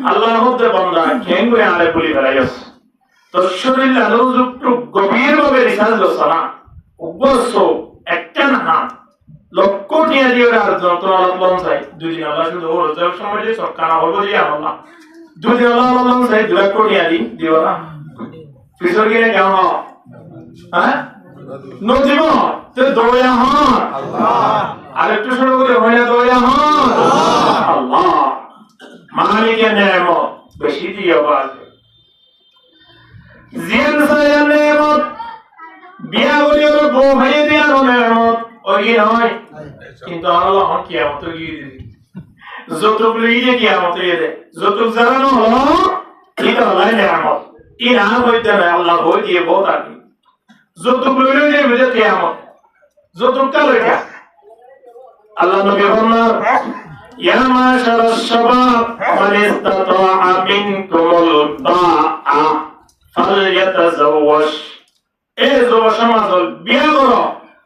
আল্লাহর মধ্যে বান্দা কেঙ্গুরে আরে বলি ফেলাইস তো শরীর আলোযুক্ত গভীরভাবে রিসার্চ করছে না অবশ্য একটা না লক্ষ টিয়া দিয়ে আর যত আল্লাহ চাই দুদিন আল্লাহ শুধু ওর সময় যে সরকার হলো দিয়ে আল্লাহ দুদিন আল্লাহ চাই 2 লক্ষ টিয়া দিও না ফিসর গিয়ে কেমন হ্যাঁ নজিব তো দয়া হন আল্লাহ আর একটু শুরু করে হয় না দয়া হন আল্লাহ মালিকের নেয়ামত বেশি দিয়ে বাজ জিয়ান সায়ান নেয়ামত বিয়া বলিও বউ ভাই দিয়া নেয়ামত ওই নয় কিন্তু আল্লাহ কিয়ামত গিয়ে দিবে যতটুকু লিয়ে কিয়ামত গিয়ে দে যতটুকু জানানো হলো এটা আল্লাহ নেয়ামত ইনা হইতে না আল্লাহ হই দিয়ে বহুত আগে যতটুকু লিয়ে দিবে কিয়ামত যতটুকু কাল এটা আল্লাহ নবী ফরমান ইয়া মাশারাশ শাবাব মান ইসতাতাআ মিনকুমুল বাআ ফালইয়াতাযাওয়াজ এই যুব সমাজ বিয়ে করো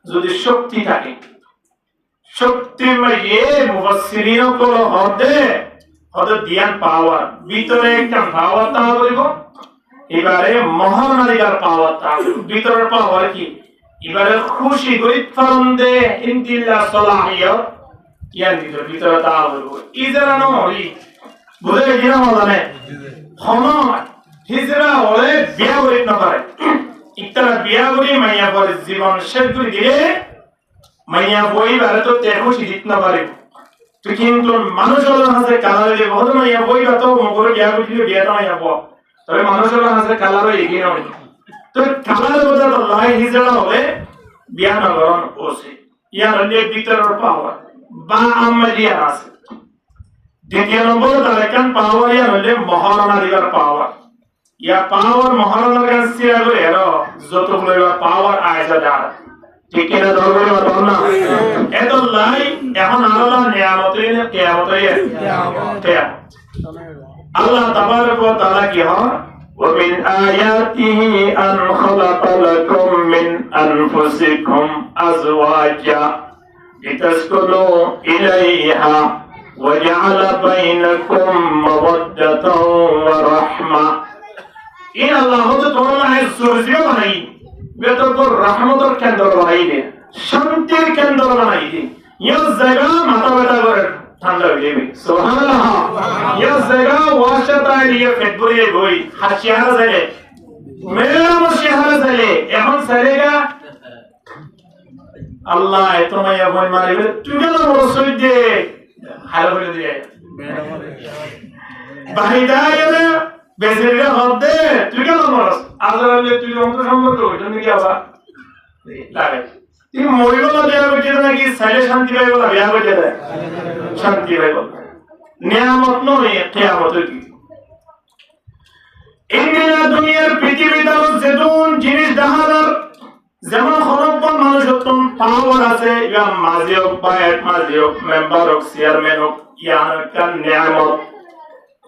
যদি শক্তি থাকে শক্তি মাইয়ে মুফাসসিরিন করো হদে জ্ঞান পাওয়ার ভিতরে একটা পাওয়ার তা বলিব এবারে মহানারীর পাওয়ার তা ভিতরের পাওয়ার কি এবারে খুশি গরিব ফরন্দে ইনতিল্লাহ সালাহিয়ত জ্ঞান ভিতরে তা বলিব ইজারা নই বুঝে গিয়ে মানে সময় হিজরা হলে বিয়া করিত না পারে ইতারা বিয়া করি মাইয়া পরে জীবন শেষ করে দিলে মাইয়া বই বারে তো দেখো শিখিত না পারে তো কিন্তু মানুষের হাতে কালারে যে বহুত মাইয়া বই বা তো মগরে বিয়া করে দিলে বিয়াটা মাইয়া বো তবে মানুষের হাতে কালারে এগিয়ে নয় তো কালারে বোঝা তো লাই হিজরা হলে বিয়া না করন ওসে ইয়ার হলে ভিতরের পাওয়ার বা আমারিয়া আছে দ্বিতীয় নম্বর তার কান পাওয়ার ইয়ার হলে মহারণা দিবার পাওয়ার ইয়া পাওয়ার মহারণা গাছিয়া করে এর যতগুলো পাওয়ার আয়জা দাঁড় ঠিক না দরবারে বল না এত লাই এখন আল্লাহ নিয়ামতের কিয়ামতের কিয়ামত আল্লাহ তাবারক ওয়া তাআলা কি হয় ওয়া মিন আয়াতিহি আন খালাকা লাকুম মিন আনফুসিকুম আজওয়াজা লিতাসকুনু ইলাইহা ওয়া জাআলা বাইনাকুম মাওয়াদ্দাতাও ওয়া রাহমা ইন আল্লাহ তো তোমার সুরজিও বানাই বেতর রহমতের কেন্দ্র বানাই দে শান্তির কেন্দ্র বানাই দে ইয়া জায়গা মাথা ব্যথা করে ঠান্ডা হয়ে যাবে সুবহানাল্লাহ ইয়া জায়গা ওয়াশাতা দিয়ে ফেব্রুয়ারি গই হাসিয়ারা যায় মেলা মশিহারা যায় এখন সারেগা আল্লাহ এত মাইয়া বই মারিবে তুই কেন রসুল দে হাল বলে দিয়ে বাহিদায়ে বেজেরিয়া হদে তুই কেন মরস আজরালে তুই অন্তর সম্পর্ক ওইটা কি আবা লাগে তুই মরিবলা বিয়া করতে নাকি সাইলে শান্তি পাইবলা বিয়া করতে দেয় শান্তি পাইবলা নিয়ামত নয় কিয়ামত কি ইন্দিনা দুনিয়ার পৃথিবীতে যেমন জিনিস দেখার যেমন খরব্বন মানুষ হতন পাওয়ার আছে ইয়া মাজিওক বা এট মাজিওক মেম্বার অফ চেয়ারম্যান অফ ইয়ার কান নিয়ামত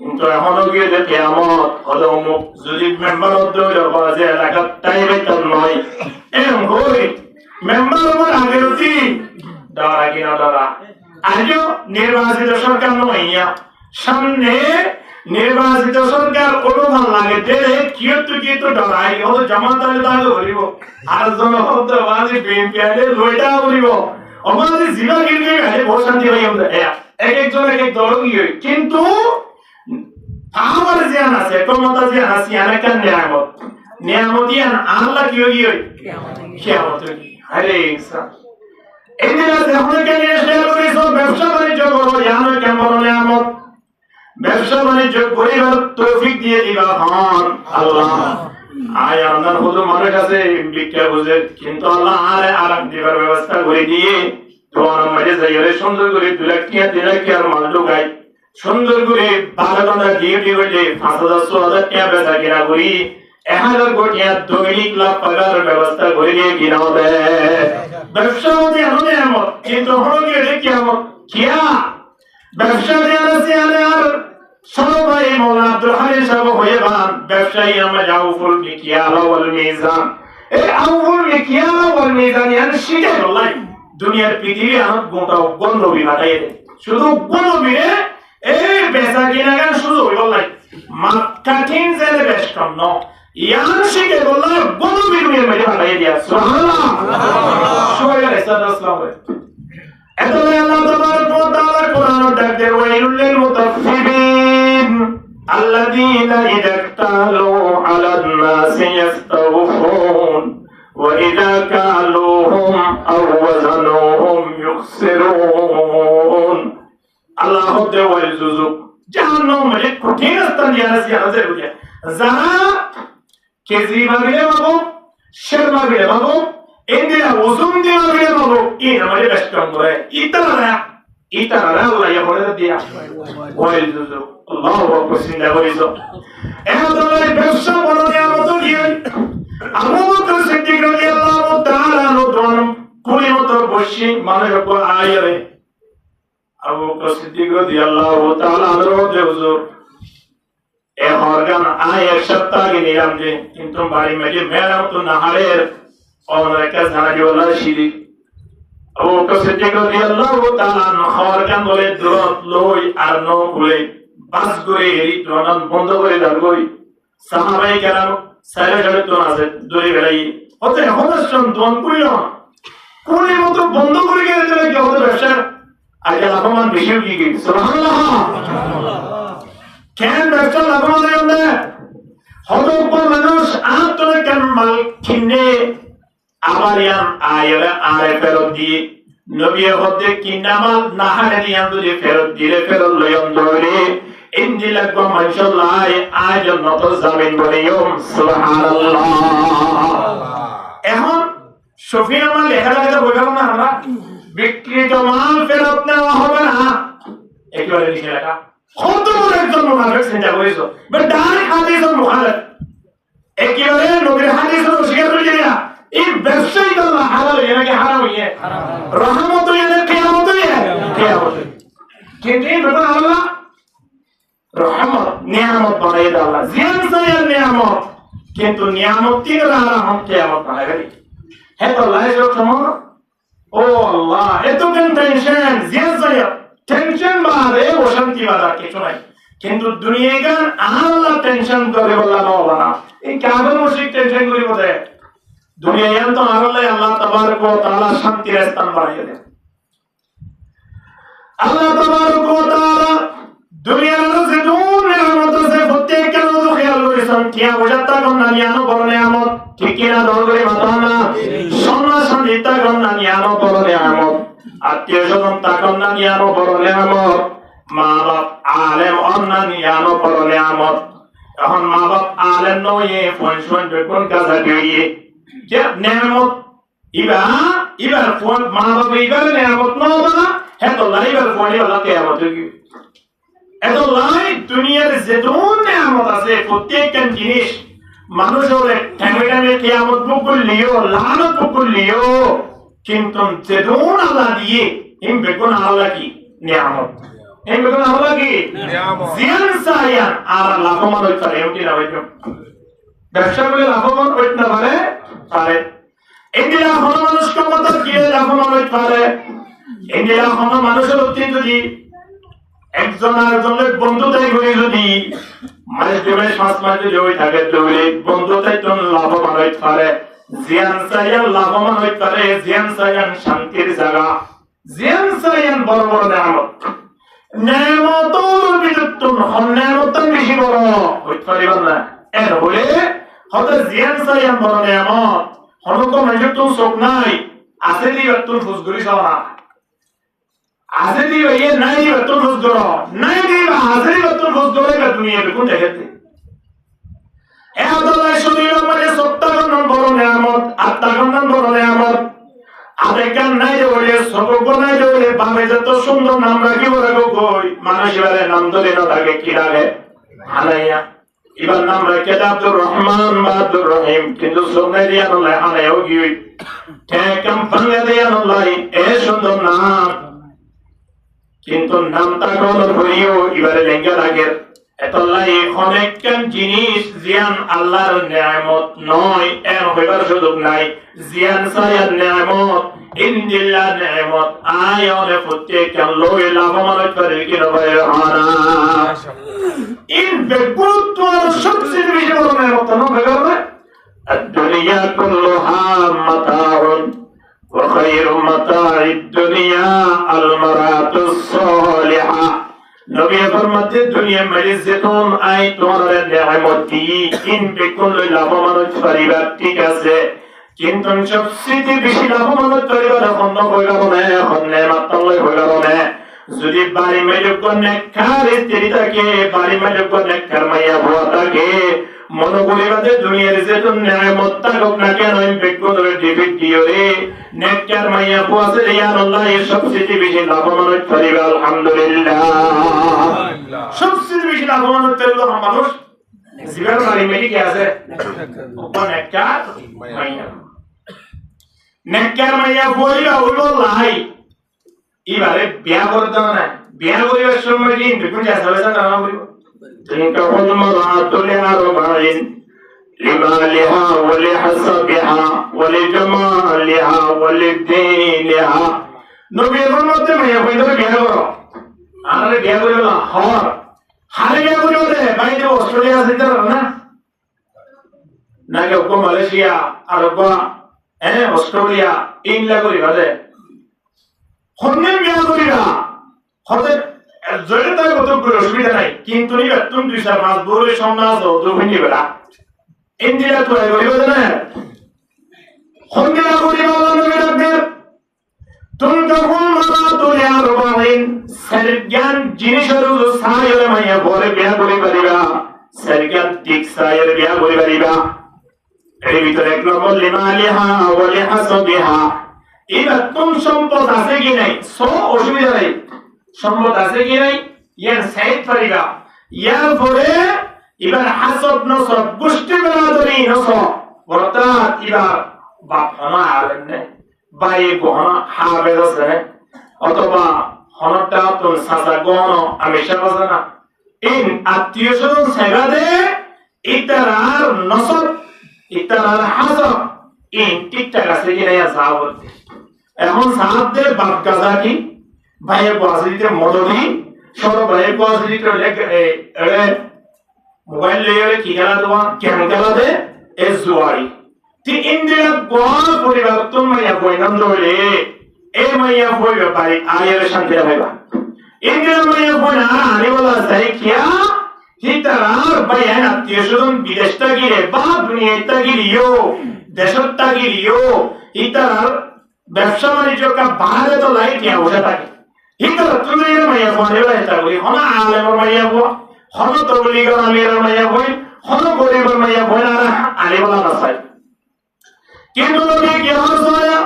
কিন্তু এখনো গিয়ে যে কিয়ামত হলো অমুক যদি মেম্বার অধ্যক্ষ বাজে এলাকার তাই বেতন নয় এরকম করি মেম্বার আমার আগের অতি দাঁড়া কিনা দাঁড়া আজও নির্বাচিত সরকার নইয়া সামনে নির্বাচিত সরকার অনুমান লাগে দেরে কিয়তো দাঁড়াই হলো জামাতারে দাঁড়ো করিব আর জন হতো বাজে বিএনপি আরে লইটা করিব আমাদের জিলা কিনবে আরে বহুত শান্তি হই আমরা এক একজন এক এক দল গিয়ে কিন্তু আমার জ্ঞান আছে ক্ষমতা জ্ঞান আছে আনাকান নিয়ামত ইয়ান আল্লাহ কি হই কিয়ামত আরে ইনসান এদিকে যখন কেন এসে করিছো ব্যবসা বাণিজ্য করো জানো কেমন নিয়ামত ব্যবসা বাণিজ্য করিবার তৌফিক দিয়ে দিবা হন আল্লাহ আয় আপনার হুজুর মানুষ আছে ভিক্ষা বুঝে কিন্তু আল্লাহ আরে আরাম দিবার ব্যবস্থা করে দিয়ে তোমার মাঝে যাইলে সুন্দর করে 2 লাখ টাকা 3 লাখ টাকার মাল ঢুকাই সুন্দর করে বাগানটা ডিউটি করলে 5,000 টাকা বেচা কিনা করি 1,000 কোটি দৈনিক লাভ পাওয়ার ব্যবস্থা করে দিয়ে কিনাও দেয় ব্যবসা হতে আমাদের এমন কিন্তু হলো গিয়ে দেখি আমার কিয়া ব্যবসা দেওয়ার আছে আর সবাই মৌলা আব্দুল হালিম সাহেব হয়ে বান ব্যবসায়ী আমরা আউফুল মিকিয়ালা ওয়াল মিজান এই আউফুল মিকিয়ালা ওয়াল মিজান ইয়ান শিখে বলাই দুনিয়ার পৃথিবী আমার গোটা গন্ধবি বাটাই শুধু গন্ধবিরে এই বেচা কিনা গান শুরু হইল নাই মাক্কাঠিন জেলে বেশ কম ন ইয়ান শিখে বললো বড় বিগুনের মেরে বাড়াই দিয়া সুবহানাল্লাহ সবাই আসসালামু আলাইকুম এতলে আল্লাহ তাবারক ওয়া তাআলা কোরআন ডাক দেয় ওয়াইলুল লিল মুতাফফিফিন আল্লাযীনা ইযা ইক্তালু আলান নাসি ইস্তাওফুন ওয়া ইযা কালুহুম আও ওয়াজানুহুম ইউখসিরুন আল্লাহ দে ওয়াইল জুজুক জাহান্নাম মানে কঠিন স্থান দিয়া আছে যারা কেজি ভাবিলে বাবু শের ভাবিলে বাবু India uzun dia dia mahu ini namanya beskan boleh itara Allah ya boleh dia boleh itu Allah aku sinda boleh itu adalah beskan boleh dia mahu dia Abu Bakar Siddiq radhiyallahu ta'ala anhu don kuli motor boshi mana aku ayare Abu Bakar Siddiq radhiyallahu ta'ala anhu de huzur organ ayar shatta gini ramje kintu bari meje mera to naharer और रखा जाना जो वाला शीरी वो कैसे देखो दिया अल्लाह वो ताला नखार का बोले दुरात लोई आरनो बोले बस गुरे हेरी दुरान बंदो करे दारगोई साहबाई कराम सारे जगत तो नाज़े दुरी गलाई होते हैं होते हैं दुआन कुली मतलब बंदो करे के इतने क्या होते हैं आगे लाभमान विषय की गई सुभान अल्लाह क्या बेहतर लाभमान है उन्हें होते ऊपर मनुष्य आप तो ने कमल किन्ने Abarian ayere are ferod di Nabi hodde kinnamal nahare di andu di ferod loyam dore indila ko mashallah aaj not zamin boniyum subhanallah ehon Sofia mal লেখা লাগে বই গেল না আমরা বিক্রিত মাল ফেরত নেওয়া হবে না একেবারে লিখে রাখা কত বড় একজন মুনাফিক চিন্তা করেছো বাট ডাইরেক্ট হাদিসের মুখালেফ একেবারে নবীর হাদিসের অস্বীকার করে দিয়া এই ব্যবসায়ী আল্লাহ হালাল এনাকে হারাম হইয়ে রহমত হইয়ে কিয়ামত হইয়ে কিন্তু এই ব্যাপার আল্লাহ রহমত নিয়ামত বানাইয়ে দেয় আল্লাহ জিয়ান সায়ার নিয়ামত কিন্তু নিয়ামত তিন রাহম কিয়ামত বানাইবে হে তো লাইফ সমন ও আল্লাহ এত কেন টেনশন জিয়ান সায়ার টেনশন বাদে অশান্তি বাদা কিছু নাই কিন্তু দুনিয়াগান আল্লাহ টেনশন করে বললা না বানা এই কাগজ মুশরিক টেনশন করে বলে दुनिया यान तो अल्लाह तबारक व तआला शांति स्थान बनाइए दे अल्लाह तबारक व तआला दुनिया से दूर नेमत से प्रत्येक के लोग ख्याल करे सन क्या बुझाता कम ना यानो पर नेमत ठीक है ना दौड़ करे बताना सोना संजीता कम ना यानो पर नेमत आत्मीय जन ता कम ना यानो पर नेमत माँ बाप आलेम और ना यानो पर नेमत हम माँ बाप आलेम नो ये फंक्शन बेकुन का जाके क्या नेमत इबार फोन माँ बाप इबार नेमत ना होगा है तो लाइव फोन वाला क्या होता है है तो लाइव दुनिया में ज़रूर नेमत आसे प्रत्येक के जिनिस मानुषों ने ठहरे में क्या मत बुकुल लियो लानत बुकुल लियो किंतु ज़रूर अल्लाह दिए इन बेकुन अल्लाह की नेमत इन बेकुन अल्लाह की जियान सायान आरा लाखों मानव करे उनकी नवाज़ ব্যবসা করে লাভবান হইতে না পারে ইন্ডিয়া হন মানুষ ক্ষমতা দিয়ে লাভবান হইতে পারে ইন্ডিয়া হন মানুষের অতি যদি একজন আরেকজনের বন্ধুতাই করে যদি মাস দেবে 5 মাস যদি ওই থাকে তাহলে বন্ধুতাই তো লাভবান হইতে পারে জিয়ান সায়ান লাভবান হইতে পারে জিয়ান সায়ান শান্তির জায়গা জিয়ান সায়ান বড় বড় নেয়ামতের বিদ্যুৎ হন নেয়ামতের বেশি বড় হইতে পারিব না এর হলে হতে জিয়ান সায়ান বড় নেয়ামত হনক মানুষের তো চোখ নাই আছে দিবে তোর ফুসগুরি সরা আছে দিবে এ নাই দিবে তোর ফুসগুর নাই দিবে আছে দিবে তোর ফুসগুরে কা দুনিয়া কোন দেখতে এ আল্লাহ শরীর মানে সত্তাগণ বড় নেয়ামত আত্মাগণ বড় নেয়ামত আবেগান নাই বলে সবক নাই বলে বামে যত সুন্দর নাম রাখি বলে কই মানুষ বলে নাম ধরে না লাগে কি লাগে হানাইয়া ইবার নাম রাখে আব্দুর রহমান বা আব্দুর রহিম কিন্তু সুনে দিয়া নলে হানাইও কি ঠেকাম ভাঙে দিয়া নলে এ সুন্দর নাম কিন্তু নামটা কোন হইও ইবারে লেঙ্গা লাগে এতলাই অনেক জিনিস জিয়ান আল্লাহর নিয়ামত নয় এর হইবার সুযোগ নাই জিয়ান সায়ার নিয়ামত ইনদিল্লাহ নিয়ামত আয়নে প্রত্যেক লই লাভমান করে কি নয় হানা ইন বেগুত বেশি বড় নেয়ামত না হয়ে গেল না الدنيا كلها متاع وخير متاع الدنيا المرأة الصالحة নবী ফরমাতে দুনিয়া মেরে যেতন আই তোমার নেয়ামত দিয়ে কিনবে কোন লাভবান পরিবার ঠিক আছে কিন্তু সবচেয়ে বেশি লাভবান পরিবার এখন হয়ে গেল না এখন নেয়ামত তলে হয়ে গেল না যদি বাড়ি মেলে কোন নেককার স্ত্রী থাকে বাড়ি মেলে কোন নেককার মাইয়া বুয়া থাকে মনে করি বাদে দুনিয়ার যেতন নেয়ামত থাকুক না কেন বেগুন ডিভিড দিও রে নেককার মাইয়া বুয়া আছে ইয়া আল্লাহ এই সবচেয়ে বেশি লাভবান পরিবার আলহামদুলিল্লাহ সবচেয়ে বেশি লাভবান পরিবার মানুষ জীবন বাড়ি মেলে কি আছে নেককার মাইয়া নেককার মাইয়া বুয়া হইল লাই এবারে বিয়া করতে না বিয়া করিবার সময় দিন বেগুন যা সবাই জানা না বলিব تنكح المرأة لأربعين لمالها ولحسبها ولجمالها ولدينها নবী মধ্যে মাইয়া কইতে বিয়া করো আরে বিয়া করিও না হর হারে বিয়া করিও রে বাইরে অস্ট্রেলিয়া যেতে না নাকি ওকো মালয়েশিয়া আর ওকো অস্ট্রেলিয়া ইংলা করিবা রে হন্নে বিয়া করিবা হতে জয়ের তার কত অসুবিধা নাই কিন্তু নি বেতন 2-4 বড় সমাজ ও দুই বেলা ইন্দিরা তো করিব না হন্নে করিবা নবী ডাকবে তুমি তখন মারা তোলে আর বাহিন সরজ্ঞান জিনিসের সায়রে মাইয়া বলে বিয়া করি পারিবা সরজ্ঞান ঠিক সায়রে বিয়া করি পারিবা এর ভিতরে এক নম্বর লিমালিহা ওয়া লিহাসবিহা এবার কোন সম্পদ আছে কি নাই সো অসুবিধা নাই সম্পদ আছে কি নাই ইয়ার সাইড পারিবা ইয়ার পরে এবার হাসব নসব গোষ্ঠী বেরাদরি নসব অর্থাৎ এবার বাপ হনা আলেন বাই গহনা হাবে আছে অথবা হনটা তো সাজা গহন আমি সাবাজা না ইন আত্মীয় স্বজন সেবাদে ইতারার নসব ইতারার হাসব ইন ঠিকঠাক আছে কি নাই যাবত এখন সাহায্যে বাপ গাজা কি ভাইয়ের বাজিতে মদদি সব ভাইয়ের বাজিতে এড়ে মোবাইল লেয়ারে কি খেলা দেওয়া কেন খেলা দে এ জুয়ারি তি ইন্দিরা গোয়া পরিবর্তন মাইয়া বইনন্দ হইলে এ মাইয়া বই ব্যাপারে আয়ের শান্তি হইবা ইন্দিরা মাইয়া বই না আনে বলা যায় কিয়া হিতারার ভাইয়ের আত্মীয় স্বজন বিদেশটা গিরে বা দুনিয়াটা গিরিও দেশটা গিরিও হিতারার ব্যবসা বাণিজ্য কা বাহারে তো লাই কিয়া বসে থাকে হিতার তুমি মাইয়া বই এবার এটা বলি হনা আলেমর মাইয়া বই হন তবলিগর আমিরের মাইয়া বই হন গরিবের মাইয়া বই না আলে বলা না চাই কিন্তু নবী কি হসয়া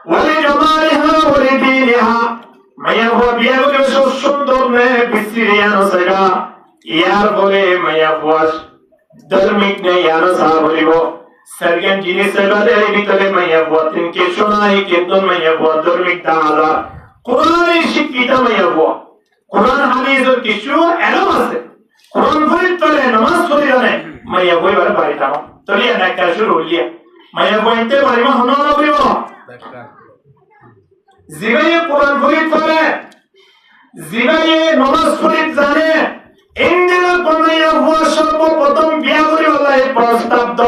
ওয়ালি জামালিহা ওয়ালি দীনিহা মাইয়া বই বিয়া করে সব সুন্দর নে বিসরিয়া নসগা ইয়ার বলে মাইয়া বস ধর্মিক নে ইয়ার সাবরিব সরগন জিনিস সেবাদে ভিতরে মাইয়া বই তিনকে শোনাই কিন্তু মাইয়া বই ধর্মিক দালা কোরআনের শিক্ষিত মাইয়া বই কোরআন হাদিসের কিছু এলম আছে কোরআন পড়তে নামাজ পড়ি জানে মাইয়া বই বার বাড়ি তাও তলিয়া দেখা শুরু হইয়া মাইয়া বইতে বাড়িমা হনো না বইব জিবাইয়ে কোরআন পড়ে জিবাইয়ে নামাজ পড়ি জানে ইন্দিরা কোনাইয়া হওয়া সর্বপ্রথম বিয়া করি আল্লাহ প্রস্তাব দ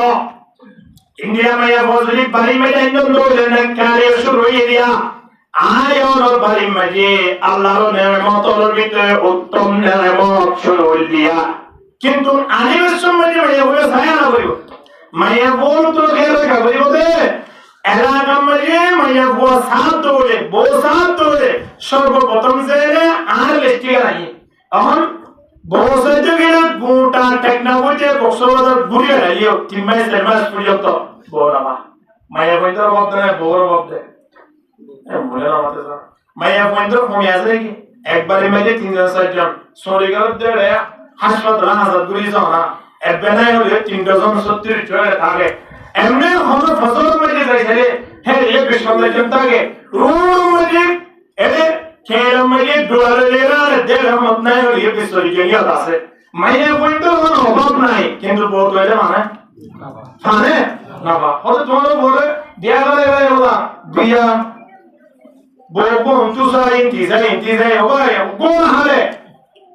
ইন্দিরা মাইয়া বজরি বাড়ি মেলে ইন্দন দৌড়ে না কারে শুরু হইয়া দিয়া আয়র বাড়ি মাঝে আল্লাহর নেয়ামতের ভিতরে উত্তম নেয়ামত শুরু দিয়া কিন্তু আলিমের সময় মাইয়া বলে ছায়া না করিব মাইয়া বল তো খেয়াল রাখা করিব দে এলাকা মাঝে মাইয়া বউ সাত দৌড়ে বউ সাত দৌড়ে সর্বপ্রথম যে আর লিস্টি নাই এখন বউ সাইতে গেলে গোটা টেকনোলজি কক্সবাজার ঘুরে রাইও 3 মাস 4 মাস পর্যন্ত বউ নামা মাইয়া বইতর বাপ দেয় বউর বাপ দেয় বলে না মাতে স্যার মাইয়া বইতর কমে আছে কি একবারে মেলে 3-4 সরি গেল দেড়ে হাসপাতাল হাজার গুলি যাও না এবেনাই হলে 3 ডজন 70 চলে থাকে এমনি হলো ফসল মধ্যে যাইছে হ্যাঁ এই বিশ্বলে জনতাকে রোড মধ্যে এলে খের মধ্যে ডলার লেরা দেড় মত নাই হলে এই বিশ্বলি জনিয়া আছে মাইয়া বইতর কোনো অভাব নাই কিন্তু বহুত হইলে মানে মানে না বা হলো তোমার বলে দিয়া গেলে বলা বিয়া বলবো ইন্টি যাই ওই কোন হালে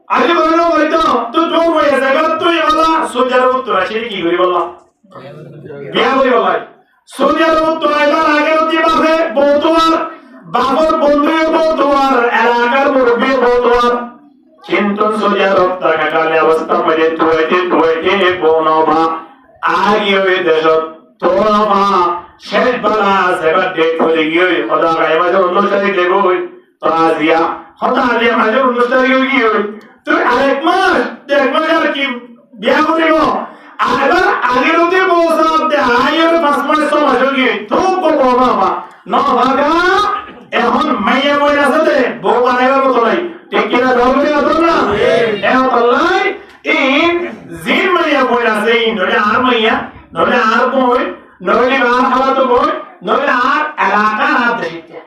আগে বললো বলতো তো তো হয়ে যাবে তুই আলা সোজার উত্তর আছে প্রবাসী কি করি বললাম বিয়া করি বললাই সৌদি আরব তো এবার আগে হতে পারে বৌতোয়ার বাবর বন্ধু বৌতোয়ার এলাকার মুরব্বী বৌতোয়ার কিন্তু সৌদি আরব থাকাকালে অবস্থা মধ্যে তুইতে বনবা আগে ওই দেশ তোরা শেষ বেলা সেবার ডেট হয়ে গিয়ে খোদা গায়ে মাঝে অনুষ্ঠানে দেবই তো আজিয়া খোদা আজিয়া মাঝে অনুষ্ঠানে গিয়ে তুই আরেক মাস আর কি বিয়া করিব আবার আগের ওতে বসাব দে আইয়ের 5 মাস 6 মাস গিয়ে তো করবো বাবা ন ভাগা এখন মাইয়া বই আছে দে বউ বানাইবার মতো নাই ঠিক কিনা ধরবে না এখন আল্লাহ ইন জিন মাইয়া বই আছে ইন ধরে আর মাইয়া ধরে আর বই নইলে আর হালাতো বই নইলে আর এলাকা আর দেশে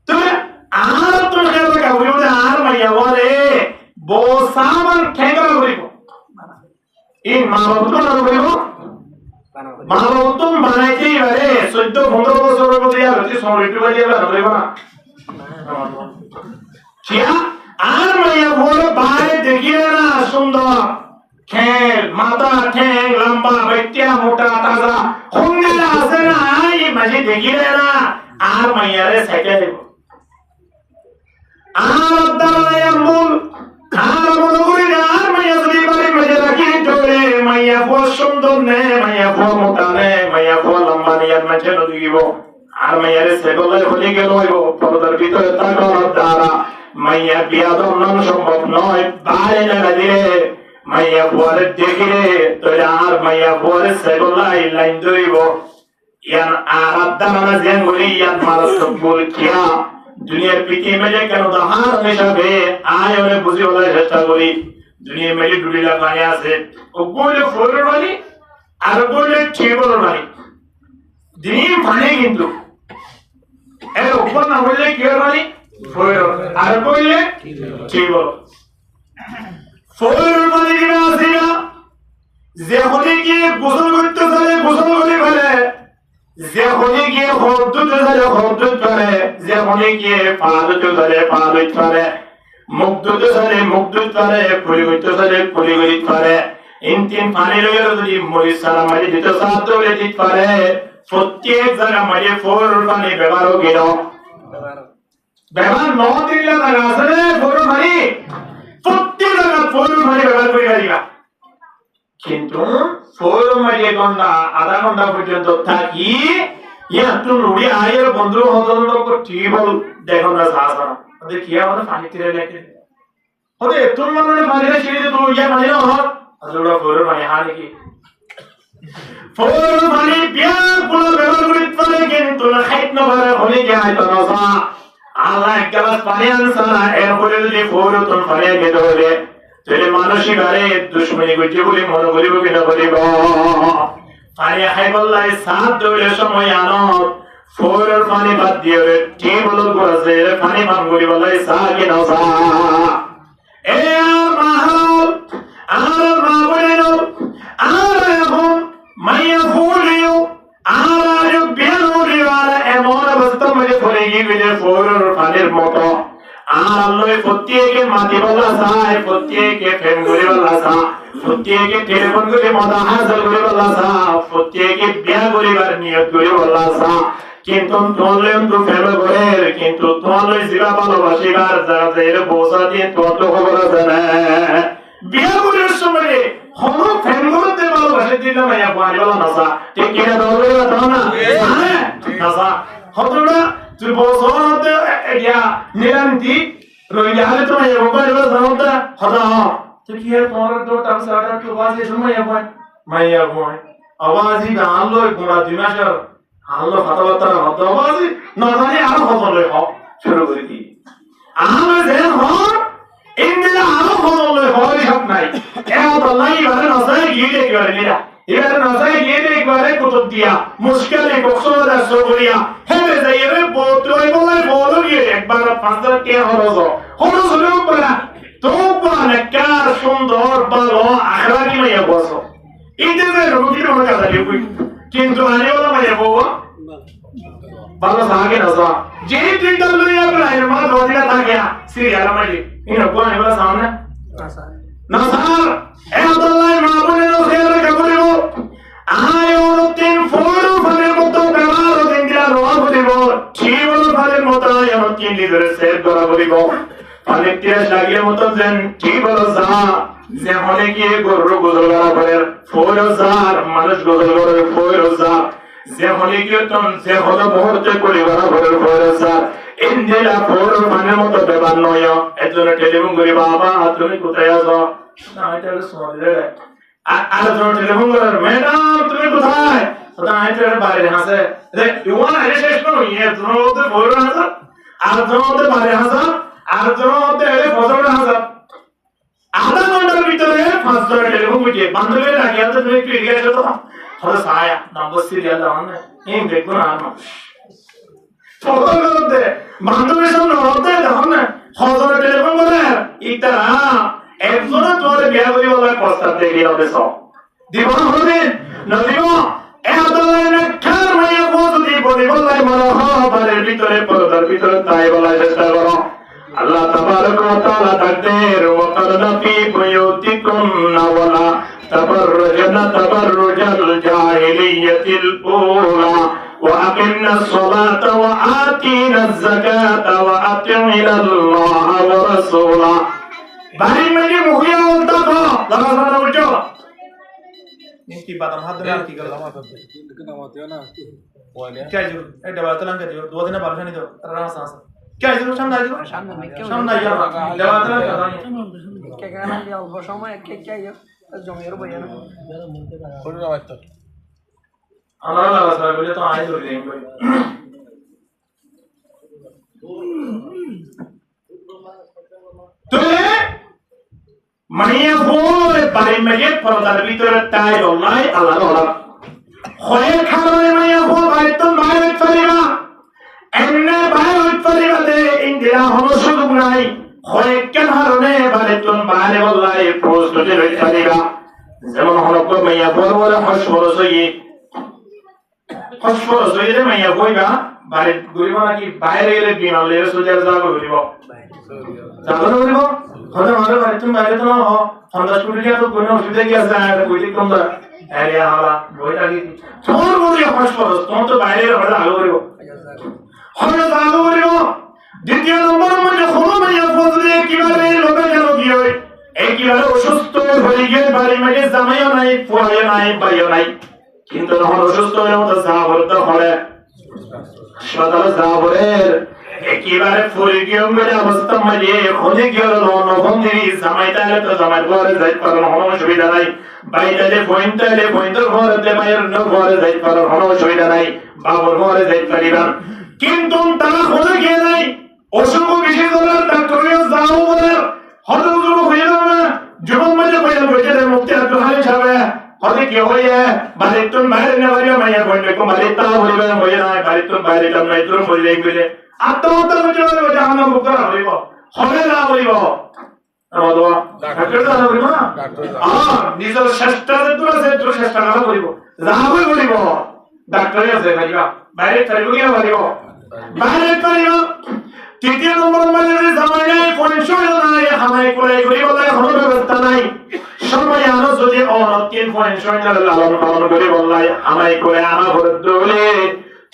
তুমি আর তুমি কেন কাউরি ওদের আর মাইয়া বলে বসামান ঠেঙ্গা করিব ইন মা বাবা তো না করিব মা বাবা তো বানাইতেই পারে 14-15 বছরের মধ্যে আর হচ্ছে সরিটু বাজিয়ে না করিব না কিয়া আর মাইয়া বলে বাইরে দেখিয়ে না সুন্দর খেল মাথা ঠ্যাং লম্বা বেটিয়া মোটা তাজা খুঙ্গেলা আছে না এই মাঝে দেখিলে না আর মাইয়ারে সাইকেল দেব আর দাঁড়ায় আমুল আর মনে করি না আর মাইয়া যদি বাড়ির মাঝে রাখি চলে মাইয়া খুব সুন্দর নে মাইয়া খুব মোটা নে মাইয়া খুব লম্বা নিয়ে মাঝে নদী গিব আর মাইয়ারে সেগলে হলে গেল পর্দার ভিতরে তাকর দ্বারা মাইয়া বিয়া দমন সম্ভব নয় বাইরে লাগা দিলে মাইয়া বুয়ারে দেখিলে তোরে আর মাইয়া বুয়ারে সেগলাই লাইন ধরিব ইয়ান আর আদানা জেন বলি ইয়ান মারাত্মক বল কিয়া দুনিয়ার পৃথিবী মেলে কেন দাহার হিসাবে আয় ওরে বুঝি বলার চেষ্টা করি দুনিয়া মেলে ডুলিলা পানি আছে ও বলে ফোরের বাড়ি আর বলে টেবল বাড়ি দিন পানি কিন্তু এর উপর না বললে কি বাড়ি ফোরের আর বললে টেবল ফোরের বাড়ি কিনা আছে না যে হলে গিয়ে গোসল করতে চলে গোসল করে ফেলে যে হলে গিয়ে হরদুতে চলে হরদুত করে যে হলে গিয়ে পাদুতে চলে পাদুত করে মুগ্ধুতে চলে মুগ্ধুত করে কুলি করতে চলে কুলি করি করে তিন পানি লইয়া যদি মরিচ সারা মারি দিতে সাহায্য করে দিতে পারে প্রত্যেক জায়গা মারি ফোর পানি ব্যবহার গেল ব্যবহার ন দিলে জায়গা আছে রে ফোর পানি প্রত্যেক জায়গা ফোর পানি ব্যবহার করে দিবা কিন্তু ফোর মারিয়ে ঘন্টা আধা ঘন্টা পর্যন্ত থাকি একটু নুড়ি আয়ের বন্ধু হজল ঠিক বল দেখো না সাহস ওদের কি আমাদের পানি তীরে লেগে ওদের একটু মানে পানিটা ছেড়ে দিয়ে তুমি ইয়া পানি না হর আসলে ফোর পানি হানি কি ফোর পানি বিয়া পুরো ব্যবহার করিতে পারে কিন্তু না খাইত না পারে হলে কি হয় তো না আল্লাহ এক গ্লাস পানি আনসানা এরপরে যদি ফোর তো পানি খেতে হলে তাহলে মানসিক আরে দুশ্মনী করছে বলে মনে করিব কিনা করিব পানি খাইবল্লাই সাত দৌড়ের সময় আনত ফোরের পানি বাদ দিয়ে টেবল করেছে পানি মান করিবল্লাই সা কিনা সা এ আর মাহাল আর মা বলেন আর এখন মাইয়া ফুলিও আর বেরোলিও আর এমন অবস্থা মধ্যে পড়ে গিয়ে ফোরের পানির মতো আর লয় প্রত্যেকে মাটি বলা চায় প্রত্যেকে প্রেম করে বলা চা প্রত্যেকে টেলিফোন করে মজা হাসিল করে বলা চা প্রত্যেকে বিয়া করিবার নিয়ত করে বলা চা কিন্তু তোমার তো প্রেম করে কিন্তু তোমার জিবা ভালোবাসিবার যারা এর বোঝা দিয়ে তোমার তো খবর আছে না বিয়া করার সময় হলো প্রেম করতে ভালোবাসে দিলে মাইয়া বাড়ি বলা না চা ঠিক কিনা ধরবে না হ্যাঁ না চা হতরা তুই বসতে ইয়া নিরান্তি রইলে হালে তো মাইয়া বাড়ি বলা জানতা হতা তো কি है তোমার তো টাকা সারা তো আওয়াজ এসে মাইয়া বয় আওয়াজই গান লয় গোড়া দিমাস আল্লাহ ফাতাবাতা হত আওয়াজই না জানি আর হত লয় হ শুরু করে দি আমরা যেন হ ইন্দিলা আর হত লয় হয় সব নাই এ আল্লাহ ইবারে নসাই গিয়ে দেখবারে নিরা এবারে নসাই গিয়ে দেখবারে কুতুব দিয়া মুশকিলে কক্সবাজার সগরিয়া হেবে যাইরে বতরই বলাই বলো গিয়ে একবার 5000 টাকা খরচ হলো বলা তোবানে কার সুন্দর ভালো আখরাকি মাইয়া বসো এইটা যে রুটির মনে কথা লিখুই কিন্তু আরে ওলা মাইয়া বাবা ভালো থাকে না সা যে তিনটা লইয়া প্রায় মা দোদিনা থাকে সিরিয়াল মাইলি ইনা কোন এবার সামনে না স্যার এ আল্লাহ মা বলে নো খেয়াল রাখা বলে ভিতরে সেভ করা বলিব অনেক তিয়াস লাগিয়ে মতো যেন ঠিক বলো যা যে হলে গিয়ে গরু গোসল করা করে ফৌরজার মানুষ গোসল করে ফৌরজার যে হলে গিয়ে তখন যে হলো মুহূর্তে করে করা করে ফৌরজার ইন্দিরা ফৌর মানের মতো ব্যাপার নয় একজনে টেলিফোন করি বাবা তুমি কোথায় আছো না এটা সময় রে আর যখন টেলিফোন করে ম্যাডাম তুমি কোথায় এটা বাইরে আছে রে ইউয়ান আরে শেষ করো ইয়ে তোমার ফৌর আছে আর তোমার বাইরে আছে আর তোমার এলে ফসল আছে আধা ঘন্টার ভিতরে 5 জন টেলিফোন করে বান্ধবী লাগিয়ে তো তুমি একটু এগিয়ে এসো তো হলো সায়া নম্বর সিরিয়াল দাও না এই দেখো না ফসল করতে বান্ধবীর সামনে হতে দাও না ফসল টেলিফোন করে ইটা একজন তোমার বিয়া করি বলে প্রস্তাব দেখি হবে সব দিব না হবে না দিব এতলাইনে কার মায়া বলতে বলি বলাই মারা বাড়ির ভিতরে পর্দার ভিতরে তাই বলাই চেষ্টা করো আল্লাহ তাবারক ওয়া তাআলা তাকদির ওয়া কারনা ফি বুয়ুতিকুন্না ওয়ালা তাবাররুজনা তাবাররুজাল জাহিলিয়াতিল উলা ওয়া আকিমনাস সালাতা ওয়া আতিনাজ যাকাতা ওয়া আতিউল্লাহ ওয়া রাসূলা বাড়ির মধ্যে মুখিয়া বলতা তো লাগানো বুঝছো इनकी बात हम हाथ में की कर लगा तो कितना होते हो ना क्या जो एक दबा तलन के दो दिन बाद नहीं तो तरह सांस क्या जो सामने जो सामने जो दबा तलन क्या कहना दिया वो समय क्या ये जो मेरे भैया ना थोड़ी ना बात तो अल्लाह अल्लाह सर बोले तो आए तो लेंगे तो মাইয়া ফোর বাড়ি মেয়ে পরদার ভিতরে তাই অল্লাহ আল্লাহ আল্লাহ হয় খারে মাইয়া ফোর বাড়ি তো বাইরে চলিবা এমনে বাইরে চলিবা দে ইন্দিরা হলো সুযোগ নাই হয় কেন হারনে বাড়ি তো বাইরে অল্লাহ প্রস্তুতি হই চলিবা যেমন হলো কো মাইয়া ফোর বলে হসবরস হইলে মাইয়া কইবা বাড়ি গরিব নাকি বাইরে গেলে বিনালে সোজার যাবো গরিব যাবো না গরিব হলে মারে বাড়ি তুমি বাইরে তো না হ 50 কোটি টাকা তো কোনো অসুবিধা কি আছে আর কইতে কম দা আরে হালা বইটা কি তোর বলি হসবরস তোর তো বাইরে হলে আলো গরিব হলে আলো গরিব দ্বিতীয় নম্বর মানে হলো মাইয়া ফজলে কিভাবে লোকে গেল কি হয় এই কিভাবে অসুস্থ হয়ে গিয়ে বাড়ি মেয়ে জামাইও নাই ফুয়াইও নাই বাইও নাই কিন্তু যখন অসুস্থ হয়ে মতো যাবর তো হলে হাসপাতালে যাবরের একেবারে ফুরি গিয়ে মেরে অবস্থা মাঝে খোঁজে গিয়ে নবন্দির জামাইতালে তো জামাই ঘরে যাই পারার কোনো অসুবিধা নাই বাইরে বইন্তার ঘরে মায়ের ঘরে যাই পারার কোনো অসুবিধা নাই বাবুর ঘরে যাই পারিবেন কিন্তু তারা খোঁজে গিয়ে নাই অসুখ বেশি ধরার ডাক্তারিও যাও বলে হয়তো হয়ে যাবে না জীবন মাঝে বইতে মুক্তি একটু হারে যাবে হতে কি হইয়ে বাড়িতুন বাইরে না বাইরে মাইয়া কইবে কো বাড়িতা হইবে হইয়ে না বাড়িতুন বাইরে কাম নাই তুম হইলে গিলে আত্মহত্যা করতে হবে জাহান্ন বুকরা হইব হবে না হইব আমাদো ডাক্তার না হইব না নিজের চেষ্টাতে তোর চেষ্টা না হইব যাবই হইব ডাক্তারে আছে ভাইবা বাইরে চলিব কি হইব বাইরে চলিব তৃতীয় নম্বর মানে জামাইনে পয়সা নাই হামাই করে গরিব লাগে হলো ব্যবস্থা নাই সময় আনো যদি অনতিন পয়সা লালন পালন করে বললাই হামাই করে আনা ঘর দলে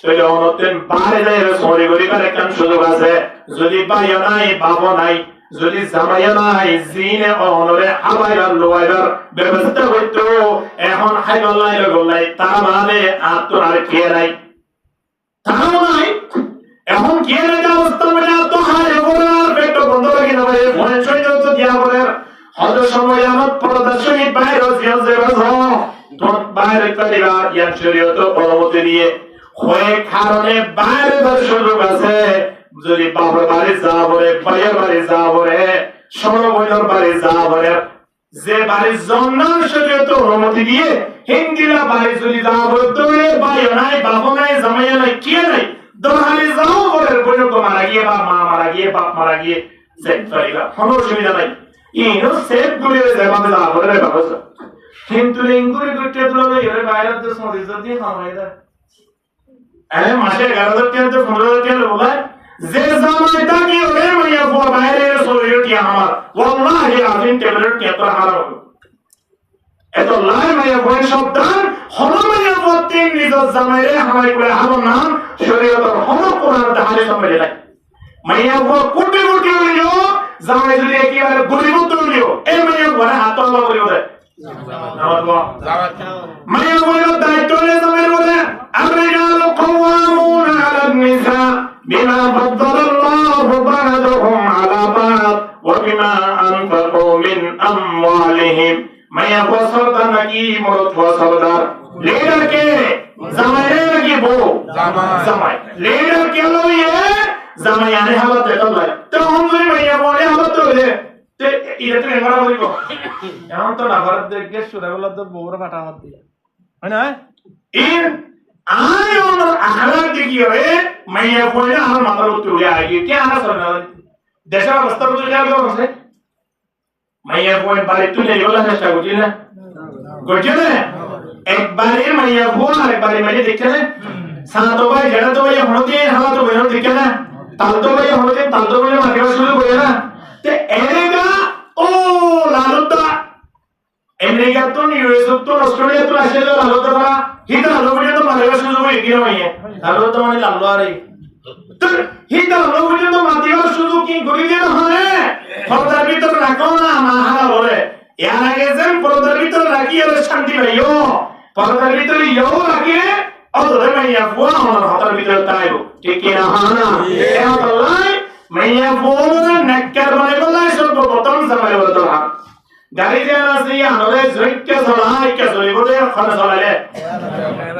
তাহলে অনতিন বাইরে যায় সরি গরিবের একটা সুযোগ আছে যদি বাইও নাই বাবা নাই যদি জামাইও নাই জিনে অনরে হাবাইবার লোয়াইবার ব্যবস্থা হইতো এখন হাইবাল্লাই গলাই তার মানে আর কে নাই তাও নাই এখন কি এর অবস্থা মানে তো হারে বলার পেট বন্ধ লাগে না ভাই মনে সইতে তো দিয়া বলে হয়তো সময় আমার প্রদর্শনী বাইরে জিয়াজে বাজো তোর বাইরে করিবা ইয়ান শরীয়ত অনুমতি দিয়ে হয় কারণে বাইরে বার সুযোগ আছে যদি বাবার বাড়ি যাবরে ভাইয়ের বাড়ি যাবরে সরবইনর বাড়ি যাবরে যে বাড়ি জন্নার শরীয়ত অনুমতি দিয়ে হিন্দিরা বাড়ি যদি যাবরে তোরে ভাই নাই বাবা নাই জামাই নাই কি নাই দরহারে যাও বলের পর্যন্ত মারা গিয়ে বা মা মারা গিয়ে বাপ মারা গিয়ে সেট করিবা কোনো অসুবিধা নাই ইনো সেট করে যাবে না বলে বাবা কিন্তু ইঙ্গুরি করতে তুললে এর বাইরে তো সরিজ দিয়ে খাওয়াই দেয় আরে মাসে 11000 টাকা তো 15000 টাকা বলে যে জামাইটা কি ওরে মাইয়া ফো বাইরে সরিজ কি আমার ওয়াল্লাহি আযিম ট্যাবলেট কে তো হারাম এত লাই মাইয়া ফো শব্দান হলো মাইয়া ফো তিন নিজ জামাইরে হামাই করে হারো না শরীয়তের হলো কোরআন তাহলে সমঝে নাই মাইয়া কোটি কোটি হইলো জামাই যদি একেবারে গরিব হইলো এই মাইয়া ঘরে হাত তোলা করিও দেয় মাইয়া বলে দায়িত্ব নিয়ে জামাই বলে الرجال قوامون على النساء بما فضل الله بعضهم على بعض وبما أنفقوا من أموالهم মাইয়া ফসলদার নাকি মরদ ফসলদার লিডার কে জামাই নাকি বউ জামাই লিডার কে লইয়ে জামাই আনে হালত এটা লয় তো হমজুরি মাইয়া বলে হালত লইলে তে ইরে তো এমরা বলিব এখন তো না ভারত দেখে সুরাগুলো তো বউরা ফাটা হাত দিয়া হয় না ইন আয় ওনার আখলাক দেখি রে মাইয়া বলে আর মাথার উত্তরে আগে কে আনা সরনা দেশের অবস্থা তো জায়গা আছে মাইয়া বলে বাড়ি তুলে গেল চেষ্টা করছি না করছে না একবারে মাইয়া বলে আরেকবারে মাইয়া দেখছে না সাতো ভাই যেটা তো ভাই হলদে হালা তো বেরো দেখছে না তাল তো ভাই হলদে তাল তো ভাই মাকে শুরু করে না তে এনেগা ও লালুদা আমেরিকা তো ইউএস তো অস্ট্রেলিয়া তো আসে তো লালুদা হিতা লালুদা তো মাকে শুরু করে কি হইয়ে লালুদা মানে লালু আরে তো হিতা লালুদা তো মাকে শুরু কি করে দিন হয় পর্দার ভিতর রাখো না মাহারা বলে এর আগে যেন পর্দার ভিতর রাখি আর শান্তি পাইও পর্দার ভিতর ইও রাখি অতরে মাইয়া বুয়া আমার হাতের ভিতর তাইবো ঠিক কি না হানা এ আল্লাহ মাইয়া বুয়া নেককার মানে বলে সর্বপ্রথম জামাই বলতো হাত গাড়ি দেন আছে আনরে জয়কে চলাই কে চলিব দে খানা চলাইলে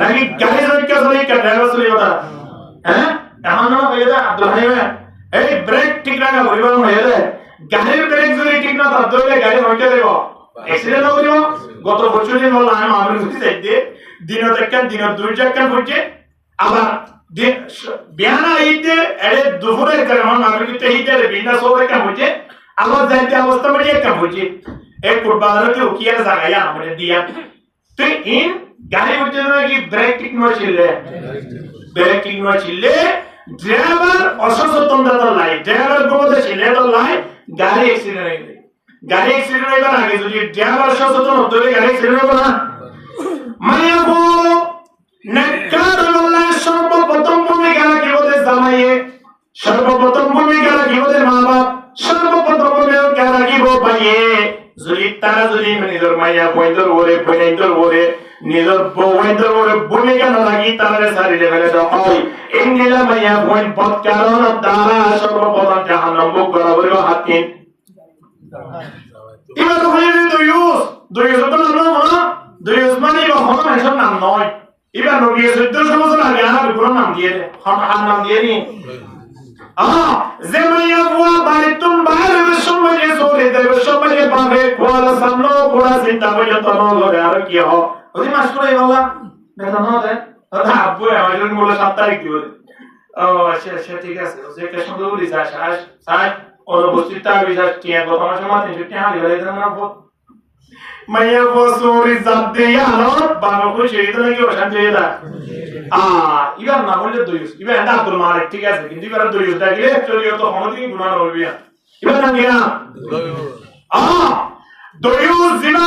নাকি গাড়ি জয়কে চলাই কে ড্রাইভার চলিব তা হ্যাঁ এখন হয়ে যায় আব্দুল হালিম এই ব্রেক ঠিক রাখা পরিবার হয়ে যায় গাড়ির ব্রেক যদি ঠিক না তার ধরে গাড়ি হইতে দেব অ্যাক্সিডেন্ট করিব গত বছর দিন বললাম আমি আমার বুঝি যাইতে দিনত একখান দিনত দুই চারখান হচ্ছে আবার বিয়ানা আইতে এরে দুপুরে কারণ আমি কিন্তু এইতে বিনা সবে কাম হচ্ছে আবার যাইতে অবস্থা মানে কাম হচ্ছে এক ফুটবলারকে উকিয়া জায়গা আমাদের দিয়া তো ইন গাড়ি হচ্ছে কি ব্রেক ঠিক নয় ছিলে ব্রেক ঠিক নয় ছিলে ড্রাইভার অসচেতনতা লাই ড্রাইভার বলতে ছিলে তো লাই গাড়ি অ্যাক্সিডেন্ট হয়ে গেল গাড়ি অ্যাক্সিডেন্ট হইবার আগে যদি ড্রাইভার সচেতন হতো গাড়ি অ্যাক্সিডেন্ট হবে না মায়া বল নেককার আল্লাহ সর্বপ্রথম ভূমিকা রাখিব জামাইয়ে সর্বপ্রথম ভূমিকা রাখিব মা বাপ সর্বপ্রথম ভূমিকা রাখিব ভাইয়ে যদি তারা যদি নিজের মায়া বইন্দর ওরে বইন্দর ওরে নিজের বইন্দর ওরে ভূমিকা না রাখি তারে সারিলে ফেলে দাও হয় ইংলিলা মায়া বইন পথ কারণ দ্বারা সর্বপ্রথম জাহান্নাম ভোগ করা বলিব হাতিন এবার তো হয়ে যায় দুইশ তো নাম না দুইশ মানে হন মানুষের নাম নয় এবার নবী 1400 বছর আগে আর কোনো নাম দিয়ে হন নাম দিয়ে নি যে মাইয়া বুয়া বাড়িতুন বাইরে সময় চলে দেবে সময় পাবে কোয়ালা সামনে কোড়া চিন্তা করে তো নগরে আর কি হ ওই মাস করে বলা বেতন না দেয় আব্বু আমাদের বলে 7 তারিখ দিবে ও আচ্ছা আচ্ছা ঠিক আছে যে কে সুন্দর বলি সাই অনুপস্থিত বিচার টিয়া কথা সময় 350 হালি বলে দেন না মাইয়া বসুরি জাত দিয়া না বাবা খুশি হইতো নাকি অশান্তি হইতা ইবার না বললে দুইস ইবার এটা আব্দুল মালিক ঠিক আছে কিন্তু ইবার দুইস ডাকলে অ্যাকচুয়ালি তো হমদিন গুনাহ হইবে ইবার নাম কি না দুইস জিনা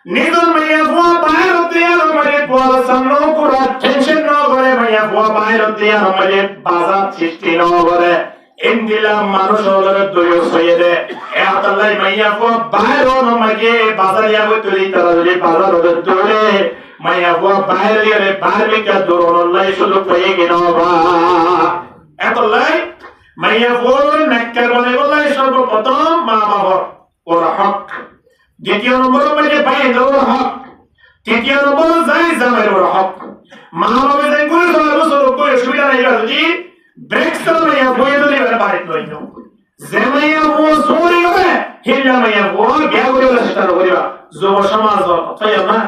নিদন মাইয়া বুয়া বাইরে দিয়া আমারে কোয়ালা সামনে পুরা টেনশন না করে মাইয়া বুয়া বাইরে দিয়া আমারে বাজার সৃষ্টি না করে ইন্দিলা মানুষ হলো দুইস হয়ে দে এ আল্লাহ মাইয়া বুয়া বাইরে আমাকে বাজারিয়া বই তুলি তারা যদি বাজার হতে দৌড়ে মাইয়া বুয়া বাইরে রে বাইরে কা দৌড় আল্লাহ শুধু পেয়ে গেল বা এত লাই মাইয়া বুয়া নেককার বলে বলে সর্বপ্রথম মা বাবা ওর হক দ্বিতীয় নম্বর মানে বাইরে ওর হক তৃতীয় নম্বর যাই জামাই ওর হক মা বাবা যাই করে সব করে সুবিধা নাই যদি ব্রেক মাইয়া বুয়া দিলে বাইরে লই যাও জেমাইয়া বুয়া সরি হবে হিলা মাইয়া বুয়া বিয়া করে সেটা করিবা যুব সমাজ তাই না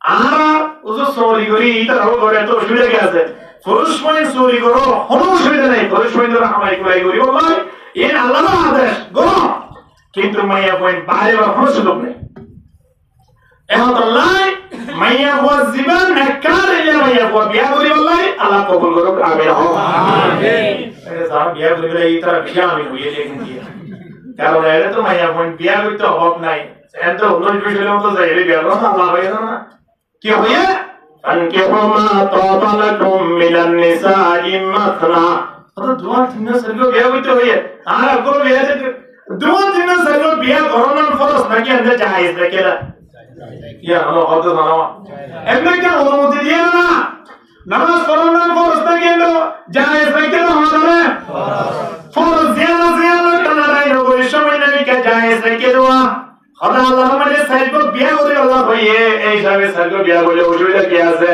আর ওজো সরি করি এটা রাও করে তো সুবিধা কি আছে পুরুষ মানে সরি করো কোনো সুবিধা নাই পুরুষ মানে ধরো আমায় কই করি বল এর আল্লাহর আদেশ গো কিন্তু মাইয়া বুয়া বাইরে কোনো সুযোগ নেই এখন আল্লাহ মাইয়া বুয়া জীবন নেকার ইলা মাইয়া বুয়া বিয়া করি আল্লাহ আল্লাহ কবুল করুক আমিন আমিন এটা যা বিয়া করি বলে এই তারা বিয়া আমি হইয়ে দেখেন কি কারণ এটা তো মাইয়া বুয়া বিয়া করতে অভাব নাই এত অন্য বিষয় তো যাই বিয়া করো আল্লাহ হইয়ে না কি হইয়ে আনকিহু মা তাবা লাকুম মিনান নিসাই মাসনা হয়তো দুয়া তিন সাইকেল বিয়া হইতে হইয়ে আর আগর বিয়া দুয়া তিন সাইকেল বিয়া করোনার ফরজ নাকি আনতে জায়েজ নাকি না ইয়া হলো কত জানো এমনি কেন অনুমতি দিয়ে না নামাজ করোনার ফরজ নাকি এলো জায়েজ নাকি না হবে ফরজ জিয়ানা জিয়ানা কানা নাই নগরী সময় নাকি জায়েজ নাকি দোয়া খোদা আল্লাহ মানে সাইকেল বিয়া করে আল্লাহ হইয়ে এই হিসাবে সাইকেল বিয়া বলে অসুবিধা কি আছে